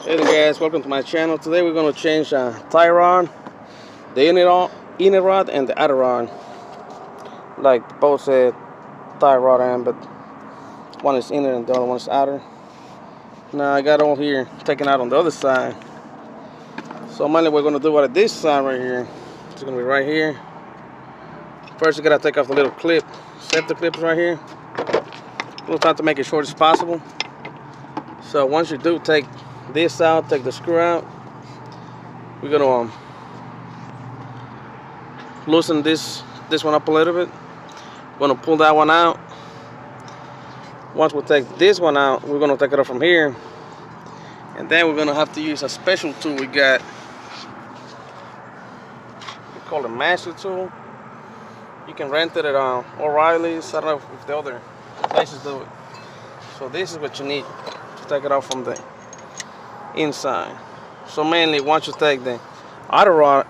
Hey there guys, welcome to my channel. Today we're going to change tie rod, the inner rod and the outer rod. Like both said tie rod end, but one is inner and the other one is outer. Now I got all here taken out on the other side. So mainly we're going to do it at this side right here. It's going to be right here. First you got to take off the little clip, safety clips right here. We'll try to make it short as possible. So once you do take this out, take the screw out, we're gonna loosen this one up a little bit. We're gonna pull that one out. Once we take this one out, we're gonna take it off from here, and then we're gonna have to use a special tool we got. We call it a master tool. You can rent it at O'Reilly's. I don't know if the other places do it. So this is what you need to take it off from the inside. So mainly once you take the outer rod,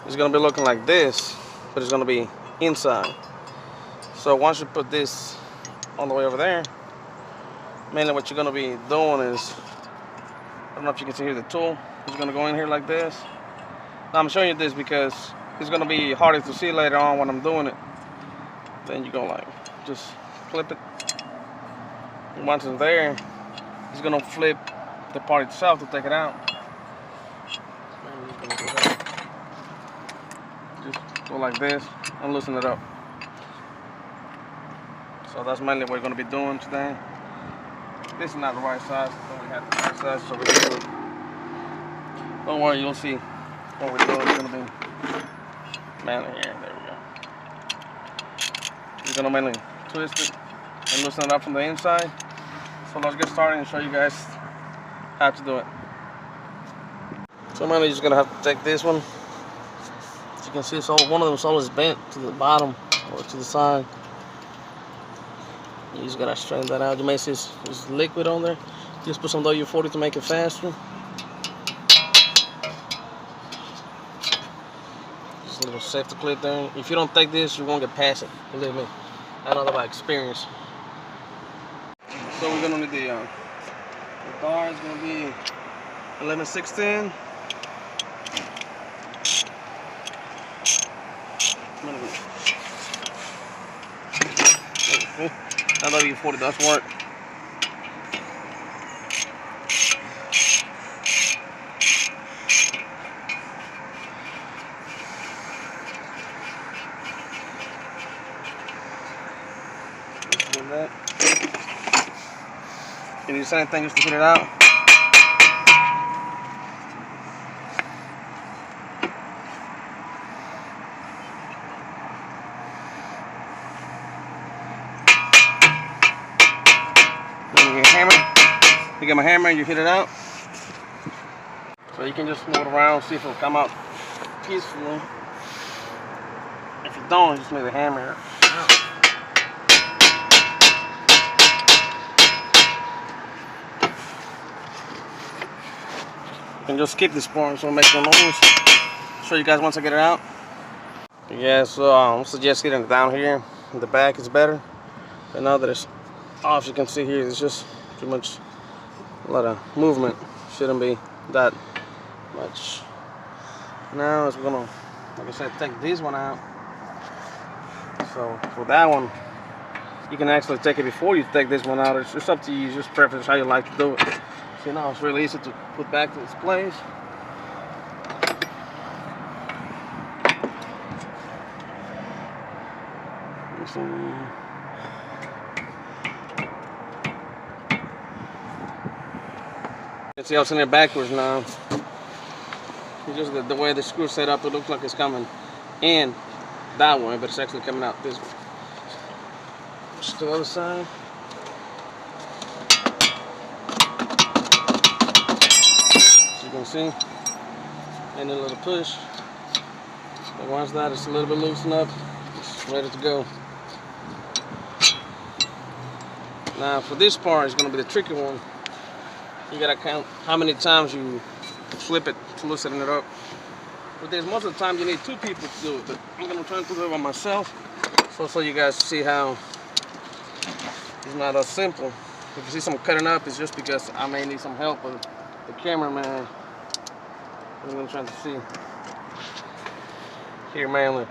it's going to be looking like this, but it's going to be inside. So once you put this all the way over there, mainly what you're going to be doing is, I don't know if you can see here the tool, it's going to go in here like this. Now I'm showing you this because it's going to be harder to see later on when I'm doing it. Then you go like, just flip it, and once it's there, it's going to flip the part itself to take it out. Just go like this and loosen it up. So that's mainly what we're going to be doing today. This is not the right size, so we have the right size, so we're going to do it. Don't worry, you'll see what we're doing. It's going to be mainly here. There we go. We're going to mainly twist it and loosen it up from the inside. So let's get started and show you guys how to do it. So I'm just gonna have to take this one. As you can see, so one of them is always bent to the bottom or to the side. You just gotta straighten that out. You may see there's liquid on there. Just put some W40 to make it faster. Just a little safety clip there. If you don't take this, you won't get past it. Believe me, I know that by experience. So we're gonna need the bar is going to be 11/16. That W40 does work. Let's do that. Can you use anything just to get it out? You get my hammer, you hit it out. So you can just move it around, see if it'll come out peacefully. If you don't, just make the hammer. You can just skip this part so it makes no noise. Show you guys once I get it out. Yeah, so I suggest getting it down here. In the back is better. But now that it's off, you can see here, it's just pretty much a lot of movement. Shouldn't be that much. Now we're gonna, like I said, take this one out. So for that one, you can actually take it before you take this one out. It's just up to you, just preference how you like to do it. So now it's really easy to put back to its place. You can see I was in there backwards now. It's just the way the screw set up, it looks like it's coming in that way, but it's actually coming out this way. Just the other side. As you can see, and a little push. And once that is a little bit loosened up, it's ready to go. Now for this part, it's going to be the tricky one. You gotta count how many times you flip it to loosen it up. But there's most of the time you need two people to do it. But I'm gonna try to do it by myself, so you guys see how it's not as simple. If you see some cutting up, it's just because I may need some help with the cameraman. I'm gonna try to see. Here, man, look.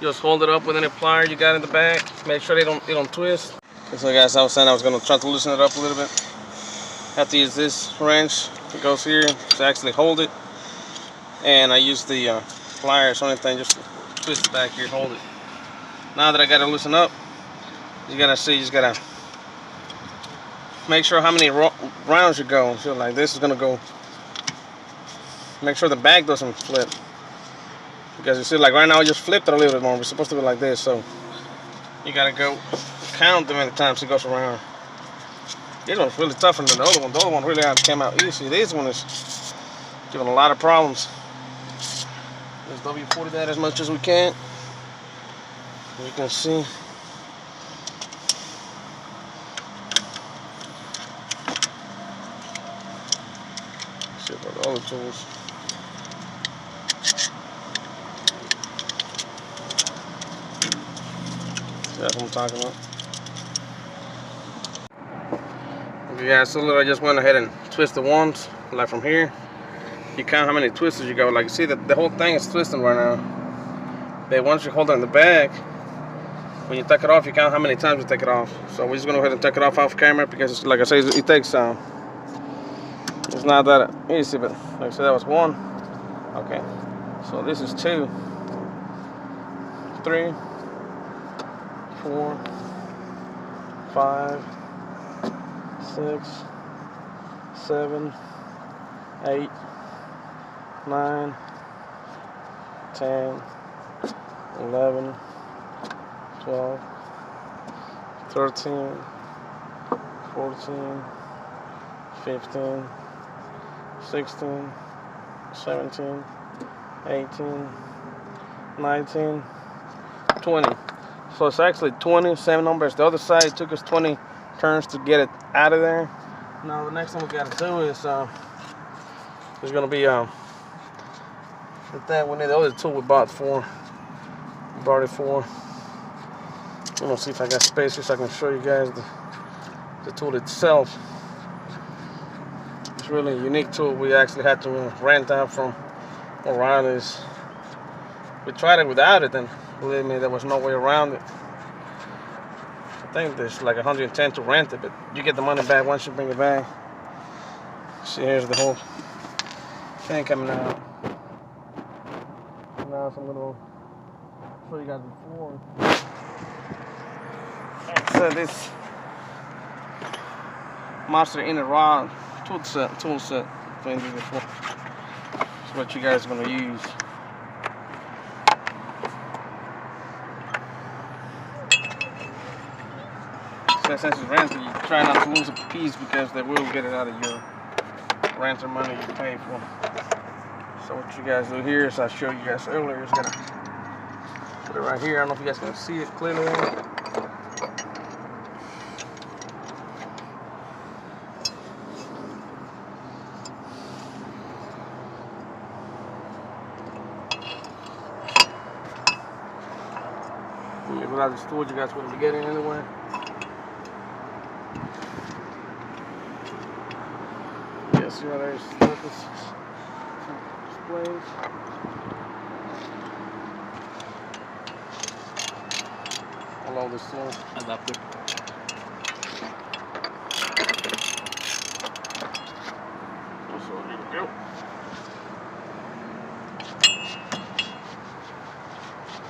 Just hold it up with any plier you got in the bag. Make sure they don't twist. So guys, I was saying I was gonna try to loosen it up a little bit. Have to use this wrench that goes here to actually hold it, and I use the pliers or anything just to twist it back here, hold it. Now that I got it loosened up, you gotta see, you just gotta make sure how many rounds you go. So like this is gonna go. Make sure the bag doesn't flip, because you see, like right now I just flipped it a little bit more. We're supposed to be like this, so you gotta go count the many times it goes around. This one's really tougher than the other one. The other one really came out easy. This one is giving a lot of problems. Let's W40 that as much as we can. You can see. Let's see about the other tools. That's what I'm talking about. Okay guys, so I just went ahead and twisted once, like from here. You count how many twisters you got. Like you see that the whole thing is twisting right now. But once you hold it in the bag, when you take it off, you count how many times you take it off. So we're just gonna go ahead and take it off camera, because like I say, it takes it's not that easy, but like I said, that was 1. Okay, so this is 2, 3, 4, 5, 6, 7, 8, 9, 10, 11, 12, 13, 14, 15, 16, 17, 18, 19, 20. So it's actually 27 numbers. The other side, it took us 20 turns to get it out of there. Now the next thing we gotta do is there's gonna be with that we need the other tool we bought for. We bought it for. I'm gonna see if I got space here so I can show you guys the tool itself. It's really a unique tool. We actually had to rent out from O'Reilly's. We tried it without it, and believe me, there was no way around it. I think there's like 110 to rent it, but you get the money back once you bring it back. See, here's the whole thing coming out. Now so I'm gonna show you guys before. So this Master Inner Rod tool set thing before. It's what you guys are gonna use. So since it's rented, you try not to lose a piece, because they will get it out of your renter money you pay for. So what you guys do here is I showed you guys earlier. Just gotta put it right here. I don't know if you guys can see it clearly. Without this tool, you guys wouldn't be getting anywhere. Yeah, see how there's some displays. I love this tool. Adapter. So here we go.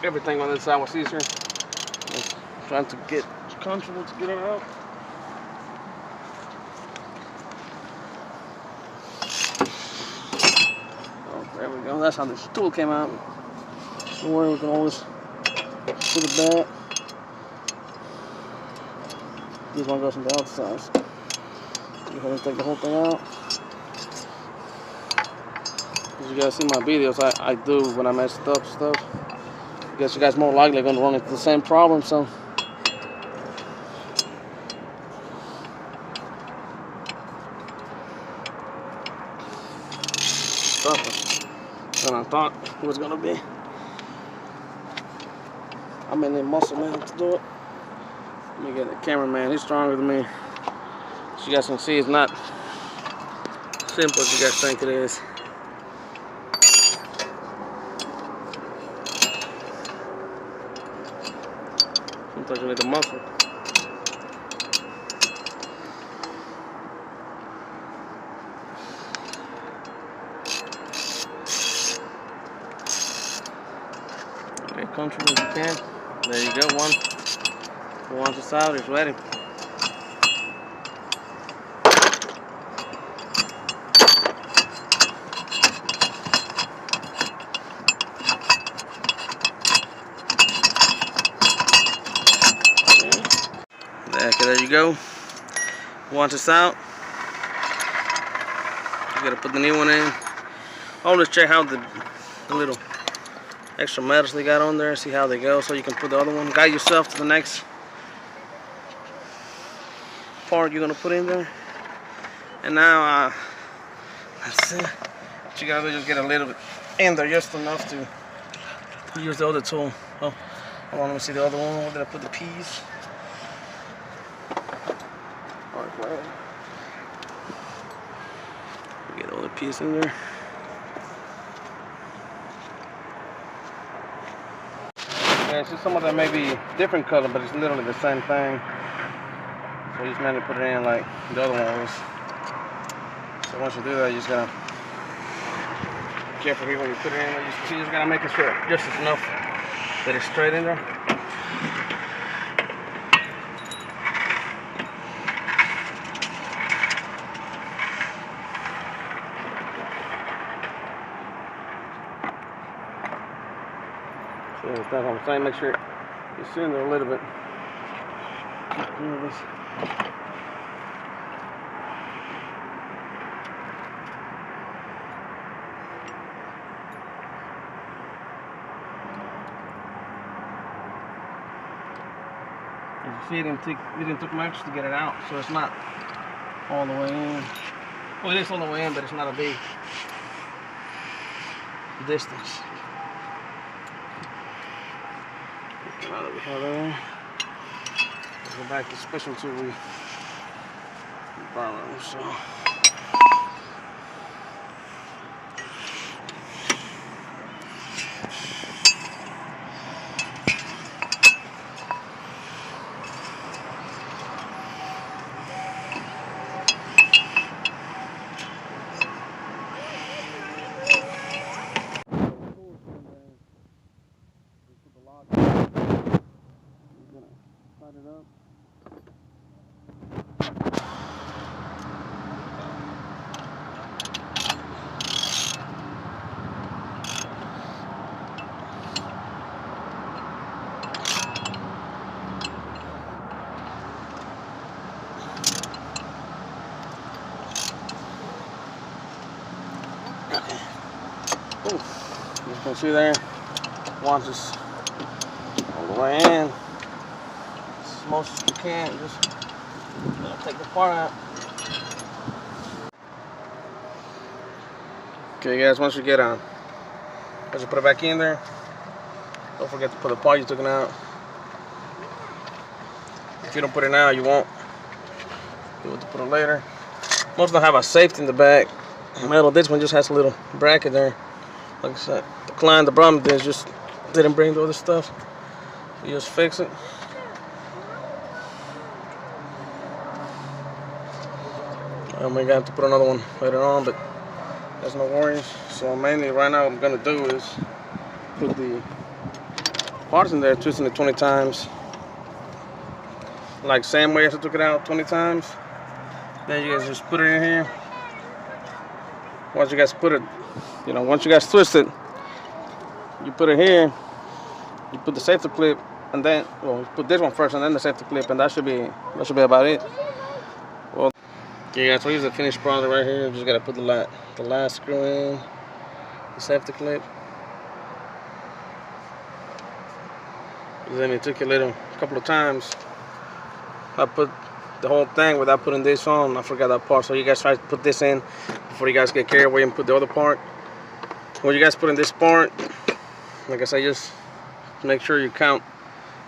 Everything on this side was easier. Trying to get comfortable to get it out. Oh, there we go. That's how this tool came out. Don't worry, we can always put it back. This one goes on the outside. Go ahead and take the whole thing out. As you guys see my videos, I do when I mess up stuff. I guess you guys more likely are going to run into the same problem, so. Tougher than I thought it was gonna be. I'm in the muscle man to do it. Let me get the cameraman. He's stronger than me. As you guys can see, it's not simple as you guys think it is. Sometimes you need a muscle. Okay, comfortable as you can. There you go, one. Once it's out, it's ready. Okay, there you go. Once it's out, you gotta put the new one in. Always check how the little extra metals they got on there, see how they go, so you can put the other one. Guide yourself to the next part you're gonna put in there. And now, that's it. What you gotta do is just get a little bit in there, just enough to use the other tool. Oh, hold on, let me see the other one. Where did I put the piece? Get all the piece in there. Yeah, it's just some of them may be different color, but it's literally the same thing. So you just mainly put it in like the other one was. So once you do that, you just gotta be careful here when you put it in. You just gotta make sure just enough that it's straight in there. So that's what I'm saying, make sure it's in there a little bit. As you see, it didn't take much to get it out, so it's not all the way in. Well, it is all the way in, but it's not a big distance. Now that we have that, go back to special tool we borrowed. So it up. Okay. Ooh. You can see there, once it's all the way in, as most as you can, just take the part out. Okay guys, once you get on, once you put it back in there, don't forget to put the part you took it out. If you don't put it now, you won't. You have to put it later. Most of them have a safety in the back. Metal, this one just has a little bracket there. Like I said, the problem is just didn't bring the other stuff. You just fix it. I may have to put another one later on, but there's no worries. So mainly right now what I'm gonna do is put the parts in there, twisting it 20 times. Like same way as I took it out 20 times. Then you guys just put it in here. Once you guys put it, once you guys twist it, you put it here, you put the safety clip, and then, well, you put this one first and then the safety clip, and that should be about it. Well, okay guys, so here's the finished product right here. You just gotta put the last screw in, the safety clip. Then it took a couple of times. I put the whole thing without putting this on. I forgot that part, so you guys try to put this in before you guys get carried away and put the other part. When you guys put in this part, like I said, just make sure you count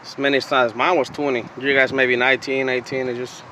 as many sides. Mine was 20. You guys maybe 19, 18, and just